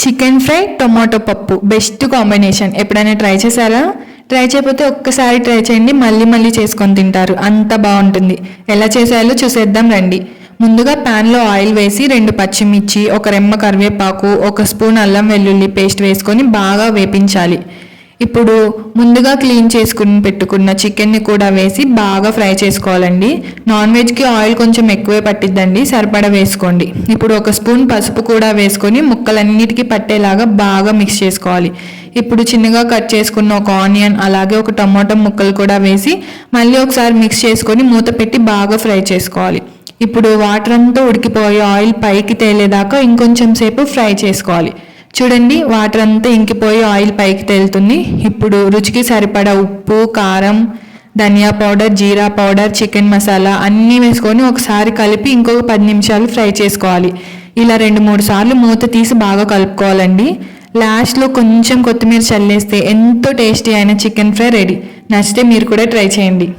Chicken fry tomato పప్పు best combination. ఎప్పుడైనా try చేశారా? ట్రై చేయకపోతే ఒక్కసారి ట్రై చేయండి, మళ్ళీ మళ్ళీ చేసుకొని తింటారు, అంత బాగుంటుంది. ఎలా చేసేయాలో చూసేద్దాం రండి. ముందుగా ప్యాన్లో ఆయిల్ వేసి 2 పచ్చిమిర్చి, 1 రెమ్మ కరివేపాకు, 1 స్పూన్ అల్లం వెల్లుల్లి పేస్ట్ వేసుకొని బాగా వేపించాలి. ఇప్పుడు ముందుగా క్లీన్ చేసుకుని పెట్టుకున్న చికెన్ని కూడా వేసి బాగా ఫ్రై చేసుకోవాలండి. నాన్ వెజ్కి ఆయిల్ కొంచెం ఎక్కువే పట్టిద్దండి, సరిపడా వేసుకోండి. ఇప్పుడు 1 స్పూన్ పసుపు కూడా వేసుకొని ముక్కలన్నిటికీ పట్టేలాగా బాగా మిక్స్ చేసుకోవాలి. ఇప్పుడు చిన్నగా కట్ చేసుకున్న 1 ఆనియన్ అలాగే 1 టమాటో ముక్కలు కూడా వేసి మళ్ళీ ఒకసారి మిక్స్ చేసుకొని మూత పెట్టి బాగా ఫ్రై చేసుకోవాలి. ఇప్పుడు వాటర్ అంతా ఉడికిపోయి ఆయిల్ పైకి తేలేదాకా ఇంకొంచెం సేపు ఫ్రై చేసుకోవాలి. చూడండి, వాటర్ అంతా ఇంకిపోయి ఆయిల్ పైకి తేలుతుంది. ఇప్పుడు రుచికి సరిపడా ఉప్పు, కారం, ధనియా పౌడర్, జీరా పౌడర్, చికెన్ మసాలా అన్నీ వేసుకొని ఒకసారి కలిపి ఇంకొక 10 నిమిషాలు ఫ్రై చేసుకోవాలి. ఇలా 2-3 సార్లు మూత తీసి బాగా కలుపుకోవాలండి. లాస్ట్లో కొంచెం కొత్తిమీర చల్లేస్తే ఎంతో టేస్టీ అయిన చికెన్ ఫ్రై రెడీ. నచ్చితే మీరు కూడా ట్రై చేయండి.